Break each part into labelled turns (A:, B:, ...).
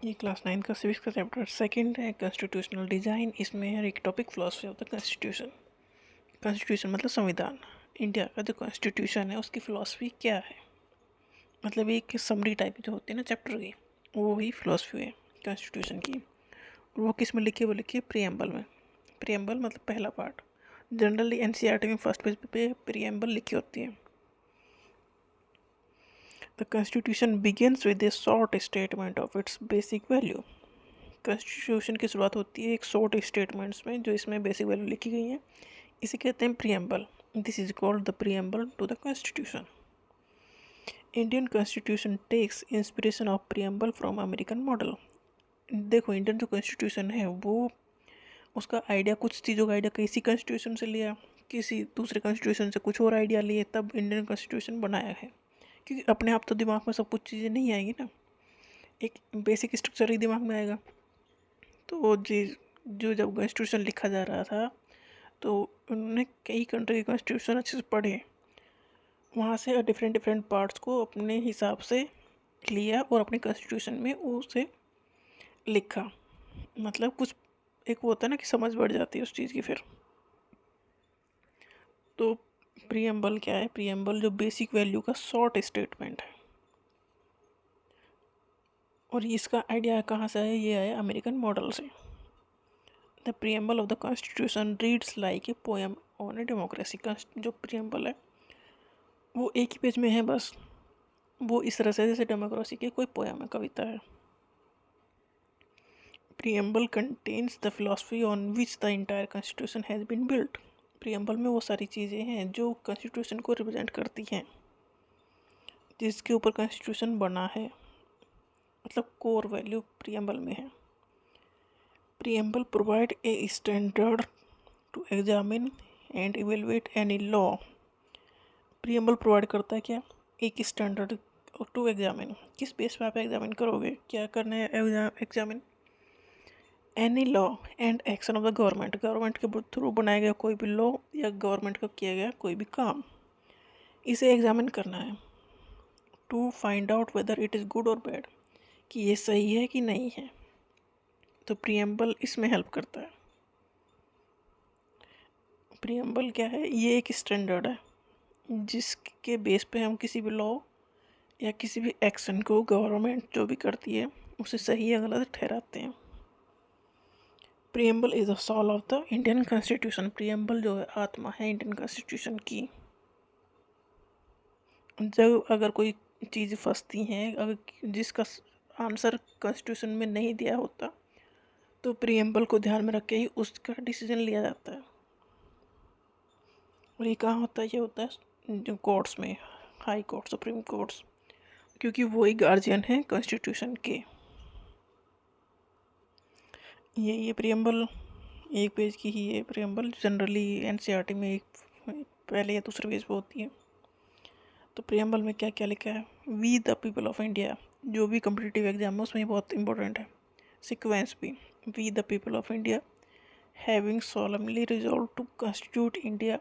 A: ये क्लास 9 का सिविक्स का चैप्टर सेकंड है, कॉन्स्टिट्यूशनल डिज़ाइन। इसमें है एक topic philosophy of the constitution. Constitution मतलब संविधान। इंडिया का जो कॉन्स्टिट्यूशन है उसकी फ़िलासफ़ी क्या है, मतलब एक समरी टाइप जो होती है ना चैप्टर की, वो ही फ़िलासफ़ी है कॉन्स्टिट्यूशन की। और वो किस में लिखी है, वो लिखी है प्रीएम्बल में। प्रीएम्बल मतलब पहला पार्ट। जनरली एनसीईआरटी में फर्स्ट पेज पे प्रीएम्बल लिखी होती है। The constitution begins with A short statement of its basic value. Constitution की शुरुआत होती है एक शॉर्ट स्टेटमेंट्स में जो इसमें बेसिक वैल्यू लिखी गई हैं। इसे कहते हैं preamble. This is called the preamble to the constitution. Indian constitution takes inspiration of preamble from American model. देखो, इंडियन जो कॉन्स्टिट्यूशन है वो उसका आइडिया, कुछ चीज़ों का आइडिया किसी कॉन्स्टिट्यूशन से लिया, किसी दूसरे कॉन्स्टिट्यूशन से कुछ और आइडिया लिए, तब इंडियन कॉन्स्टिट्यूशन बनाया है। क्योंकि अपने आप तो दिमाग में सब कुछ चीज़ें नहीं आएंगी ना, एक बेसिक स्ट्रक्चर ही दिमाग में आएगा। तो जी, जो जब कॉन्स्टिट्यूशन लिखा जा रहा था तो उन्होंने कई कंट्री के कॉन्स्टिट्यूशन अच्छे से पढ़े, वहाँ से डिफरेंट डिफरेंट पार्ट्स को अपने हिसाब से लिया और अपने कॉन्स्टिट्यूशन में उसे लिखा। मतलब कुछ एक वो होता है ना कि समझ बढ़ जाती है उस चीज़ की। फिर तो प्रीएम्बल क्या है? प्रीएम्बल जो बेसिक वैल्यू का शॉर्ट स्टेटमेंट है। और इसका आइडिया कहाँ से आया? ये आया अमेरिकन मॉडल से। The preamble of the constitution reads like a poem on a democracy. का जो प्रीएम्बल है वो एक ही पेज में है बस। वो इस तरह से जैसे डेमोक्रेसी की कोई पोएम है, कविता है। Preamble contains the philosophy on which the entire constitution has been built. Preamble में वो सारी चीज़ें हैं जो कॉन्स्टिट्यूशन को रिप्रेजेंट करती हैं, जिसके ऊपर कॉन्स्टिट्यूशन बना है। मतलब कोर वैल्यू प्रीएम्बल में है। Preamble provide a standard to examine and evaluate any law. Preamble provide करता है क्या? एक स्टैंडर्ड टू एग्जामिन। किस बेस पे आप एग्जामिन करोगे? क्या करना है examine? Any law and action of the government. Government के थ्रू बनाया गया कोई भी लॉ या गवर्नमेंट का किया गया कोई भी काम, इसे एग्जामिन करना है to find out whether it is good or bad, कि ये सही है कि नहीं है। तो प्रीएम्बल इसमें हेल्प करता है। प्रीएम्बल क्या है? ये एक स्टैंडर्ड है जिसके बेस पे हम किसी भी लॉ या किसी भी एक्शन को गवर्नमेंट जो भी करती है उसे सही या गलत ठहराते हैं। Preamble is the soul of the Indian constitution. Preamble जो है आत्मा है इंडियन कॉन्स्टिट्यूशन की। जब अगर कोई चीज़ फंसती हैं, अगर जिसका आंसर कॉन्स्टिट्यूशन में नहीं दिया होता, तो प्रीएम्बल को ध्यान में रख के ही उसका डिसीजन लिया जाता है। और ये कहाँ होता है? ये होता है जो कोर्ट्स में, हाई कोर्ट, सुप्रीम कोर्ट्स, क्योंकि वो ही गार्जियन है कॉन्स्टिट्यूशन के। ये प्रीएम्बल एक पेज की ही है। प्रीएम्बल जनरली एनसीईआरटी में एक पहले या दूसरे पेज पे होती है। तो प्रीएम्बल में क्या क्या लिखा है? We the people of India, जो भी कम्पिटिटिव एग्जाम है उसमें बहुत इंपॉर्टेंट है। सिक्वेंस भी, we the people of India having solemnly resolved to constitute India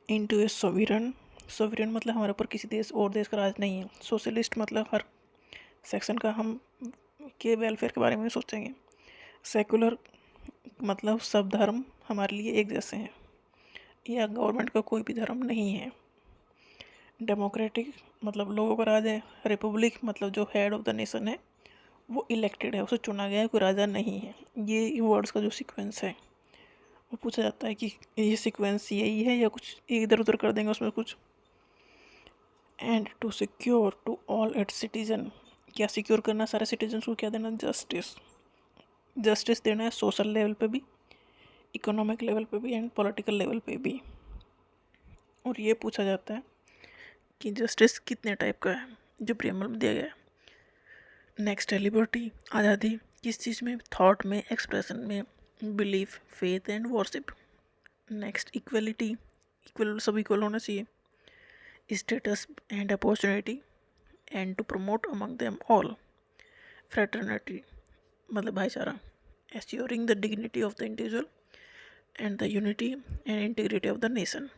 A: into a sovereign। Sovereign मतलब हमारे ऊपर किसी देश और देश का राज नहीं है। सोशलिस्ट मतलब हर सेक्शन का हम के वेलफेयर के बारे में सोचेंगे। सेकुलर मतलब सब धर्म हमारे लिए एक जैसे हैं, या गवर्नमेंट का कोई भी धर्म नहीं है। डेमोक्रेटिक मतलब लोगों का राज है। रिपब्लिक मतलब जो हेड ऑफ द नेशन है वो इलेक्टेड है, उसे चुना गया है, कोई राजा नहीं है। ये वर्ड्स का जो सीक्वेंस है वो पूछा जाता है कि ये सीक्वेंस यही है या कुछ इधर उधर कर देंगे उसमें कुछ। And to secure to all its citizen, क्या सिक्योर करना सारे सिटीजन को? क्या देना? जस्टिस। जस्टिस देना है सोशल लेवल पे भी, इकोनॉमिक लेवल पे भी एंड पॉलिटिकल लेवल पे भी। और ये पूछा जाता है कि जस्टिस कितने टाइप का है जो प्रीएम्बल में दिया गया है। नेक्स्ट है लिबर्टी, आज़ादी। किस चीज़ में? थॉट में, एक्सप्रेशन में, belief, faith and worship. Next equality, equal, सब इक्वल होना चाहिए। Status and opportunity and to promote among them all. Fraternity मतलब भाईचारा। Assuring the dignity of the individual and the unity and integrity of the nation.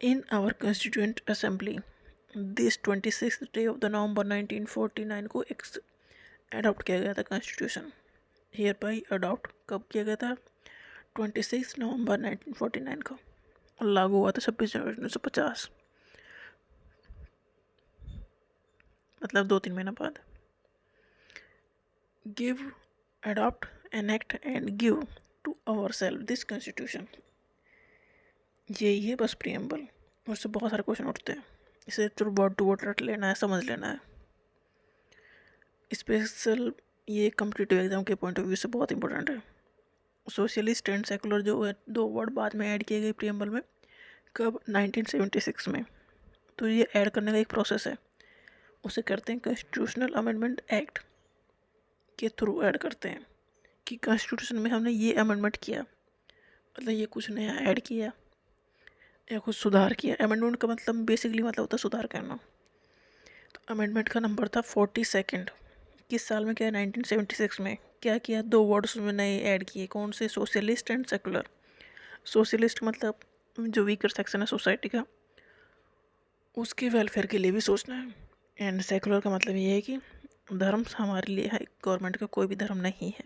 A: In our Constituent Assembly, this 26th day of the November 1949 को adopt किया गया था constitution. Here by adopt कब किया गया था? 26 नवंबर 1949 को, और लागू हुआ था 26 जनवरी 1950, मतलब 2-3 महीना बाद। Give, adopt, enact and give to ourselves this constitution, यही है बस प्रियम्बल। उससे बहुत सारे क्वेश्चन उठते हैं, इसे तो वर्ड टू वर्ड रट लेना है, समझ लेना है। स्पेशल ये कम्पिटिटिव एग्जाम के पॉइंट ऑफ व्यू से बहुत इंपॉर्टेंट है। सोशलिस्ट एंड सेकुलर जो है, दो वर्ड बाद में ऐड किए गए प्रियम्बल में, कब? 1976 में। तो ये ऐड करने का एक प्रोसेस है, उसे करते हैं कॉन्स्टिट्यूशनल अमेंडमेंट एक्ट के थ्रू ऐड करते हैं, कि कॉन्स्टिट्यूशन में हमने ये अमेंडमेंट किया, मतलब ये कुछ नया ऐड किया या कुछ सुधार किया। अमेंडमेंट का मतलब बेसिकली मतलब होता है सुधार करना। तो अमेंडमेंट का नंबर था 42। किस साल में किया? 1976 में। क्या किया? 2 वर्ड्स में नए ऐड किए। कौन से? Socialist and secular. सोशलिस्ट मतलब जो वीकर सेक्शन है सोसाइटी का, उसके वेलफेयर के लिए भी सोचना है। एंड सेकुलर का मतलब ये है कि धर्म हमारे लिए है, गवर्नमेंट का कोई भी धर्म नहीं है,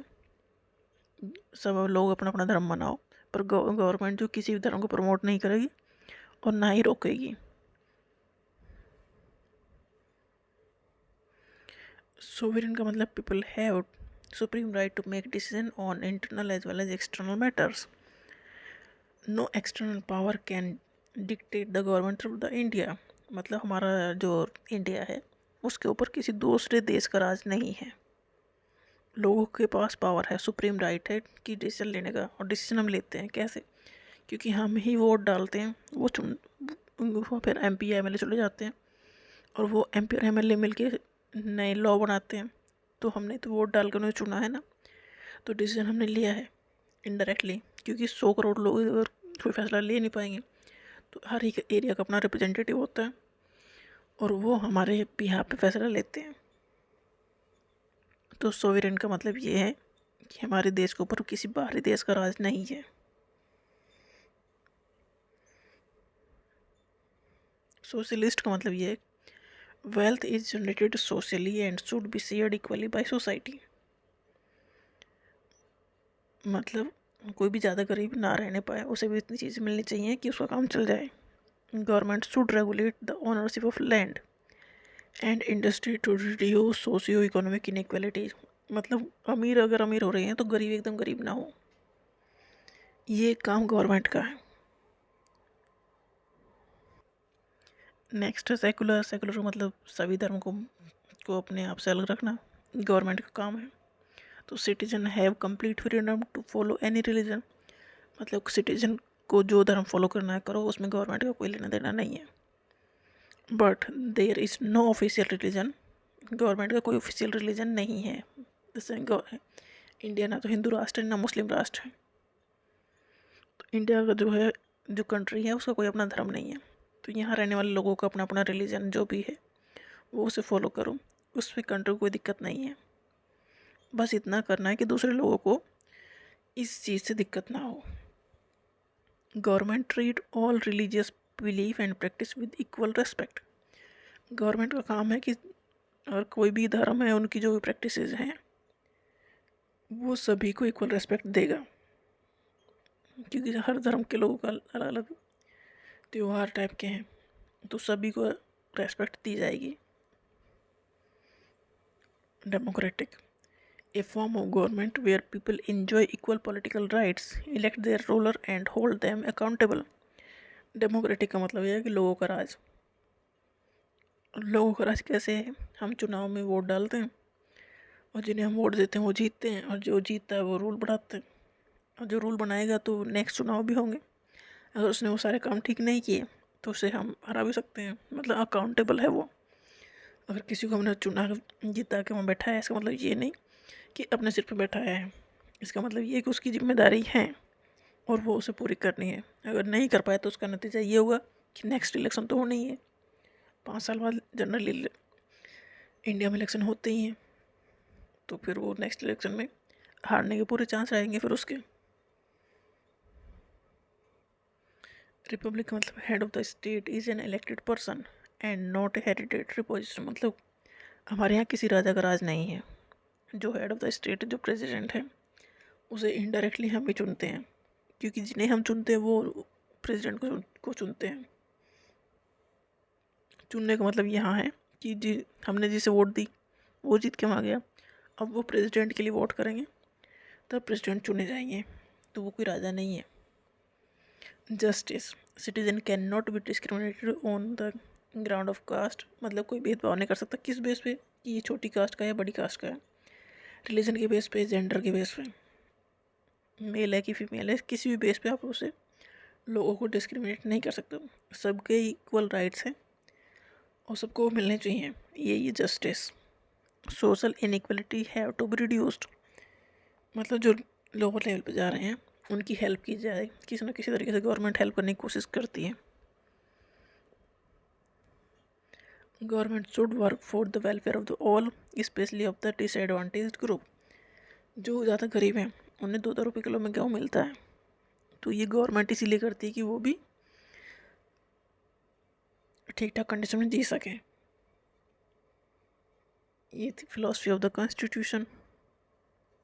A: सब लोग अपना अपना धर्म मनाओ, पर गवर्नमेंट जो किसी भी धर्म को प्रमोट नहीं करेगी और ना ही रोकेगी। सोवरेन का मतलब people have supreme right to make decision on internal as well as external matters. No external power can dictate the government of the India, मतलब हमारा जो इंडिया है उसके ऊपर किसी दूसरे देश का राज नहीं है। लोगों के पास पावर है, सुप्रीम राइट है कि डिसीजन लेने का, और डिसीजन हम लेते हैं कैसे? क्योंकि हम ही वोट डालते हैं, वो फिर MP या MLA चले जाते हैं, और वो MP और MLA मिलके नए लॉ बनाते हैं। तो हमने तो वोट डाल कर उन्हें चुना है ना, तो डिसीजन हमने लिया है इनडायरेक्टली, क्योंकि 100 करोड़ लोग अगर कोई फैसला ले नहीं पाएंगे, तो हर एक एरिया का अपना रिप्रेजेंटेटिव होता है और वो हमारे बिहाफ पे फैसला लेते हैं। तो सोवरेन का मतलब ये है कि हमारे देश के ऊपर किसी बाहरी देश का राज नहीं है। सोशलिस्ट का मतलब ये है, wealth is generated socially and should be shared equally by society, मतलब कोई भी ज़्यादा गरीब ना रहने पाए, उसे भी इतनी चीज़ें मिलनी चाहिए कि उसका काम चल जाए। Government should regulate the ownership of land and industry to reduce socio economic inequalities, मतलब अमीर अगर अमीर हो रहे हैं तो गरीब एकदम गरीब ना हो, ये काम गवर्नमेंट का है। नेक्स्ट है सेकुलर। सेकुलर मतलब सभी धर्म को अपने आप से अलग रखना, गवर्नमेंट का काम है। तो citizen have complete freedom to follow any religion, मतलब सिटीजन को जो धर्म फॉलो करना है करो, उसमें गवर्नमेंट का कोई लेना देना नहीं है। But there is no official religion, government का कोई ऑफिशियल रिलीजन नहीं है। जैसे इंडिया ना तो हिंदू राष्ट्र है ना मुस्लिम राष्ट्र है, तो इंडिया का जो है, जो कंट्री है, उसका कोई अपना धर्म नहीं है। तो यहाँ रहने वाले लोगों का अपना अपना रिलीजन जो भी है वो उसे फॉलो करो, उसमें कंट्री को कोई दिक्कत नहीं है। बस इतना करना है कि दूसरे लोगों को इस चीज़ से दिक्कत ना हो। Government treat all religious belief and practice with equal respect, government का काम है कि और कोई भी धर्म है, उनकी जो भी प्रैक्टिसेस हैं वो सभी को इक्वल रेस्पेक्ट देगा, क्योंकि हर धर्म के लोगों का अलग अलग त्यौहार टाइप के हैं, तो सभी को रेस्पेक्ट दी जाएगी। Democratic, a form of government where people enjoy equal political rights, elect their ruler and hold them accountable। Democratic का मतलब यह है कि लोगों का राज। लोगों का राज कैसे है? हम चुनाव में वोट डालते हैं और जिन्हें हम वोट देते हैं वो जीतते हैं, और जो जीतता है वो रूल बनाते हैं, और जो रूल बनाएगा तो नेक्स्ट चुनाव भी होंगे। अगर उसने वो सारे काम ठीक नहीं किए तो उसे हम हरा भी सकते हैं, मतलब अकाउंटेबल है वो। अगर किसी को हमने चुना जीता के वहाँ बैठा है, इसका मतलब ये नहीं कि अपने सिर पे बैठा है, इसका मतलब ये कि उसकी जिम्मेदारी है और वो उसे पूरी करनी है। अगर नहीं कर पाए तो उसका नतीजा ये होगा कि नेक्स्ट इलेक्शन तो होनी ही है, 5 साल बाद जनरल इंडिया में इलेक्शन होते ही हैं, तो फिर वो नेक्स्ट इलेक्शन में हारने के पूरे चांस रहेंगे फिर उसके। रिपब्लिक का मतलब head of the state is an elected person and not a hereditary position, मतलब हमारे यहाँ किसी राजा का राज नहीं है, जो हेड ऑफ द स्टेट जो प्रेसिडेंट है उसे इनडायरेक्टली हम ही चुनते हैं, क्योंकि जिन्हें हम चुनते हैं वो प्रेसिडेंट को चुनते हैं। चुनने का मतलब यहाँ है कि हमने जिसे वोट दी वो जीत के वहाँ गया, अब वो प्रेसिडेंट के लिए वोट करेंगे तब प्रेसिडेंट चुने जाएंगे, तो वो कोई राजा नहीं है। Justice, citizen can not be discriminated on the ground of caste, मतलब कोई भेदभाव नहीं कर सकता किस बेस पे कि ये छोटी कास्ट का है बड़ी कास्ट का है, रिलीजन के बेस पे, जेंडर के बेस पे, मेल है कि फीमेल है, किसी भी बेस पे आप उसे लोगों को डिस्क्रिमिनेट नहीं कर सकते। सबके इक्वल राइट्स हैं और सबको मिलने चाहिए, ये justice. Social inequality have to be reduced, मतलब जो लोअर लेवल पे जा रहे हैं उनकी हेल्प की जाए, किसी न किसी तरीके से गवर्नमेंट हेल्प करने की कोशिश करती है। Government should work for the welfare of the all, specially of the disadvantaged group. जो ज़्यादा गरीब हैं उन्हें 2-2 रुपये किलो में गेहूँ मिलता है, तो ये गवर्नमेंट इसीलिए करती है कि वो भी ठीक ठाक कंडीशन में जी सकें। ये थी फिलॉसफी ऑफ द कॉन्स्टिट्यूशन।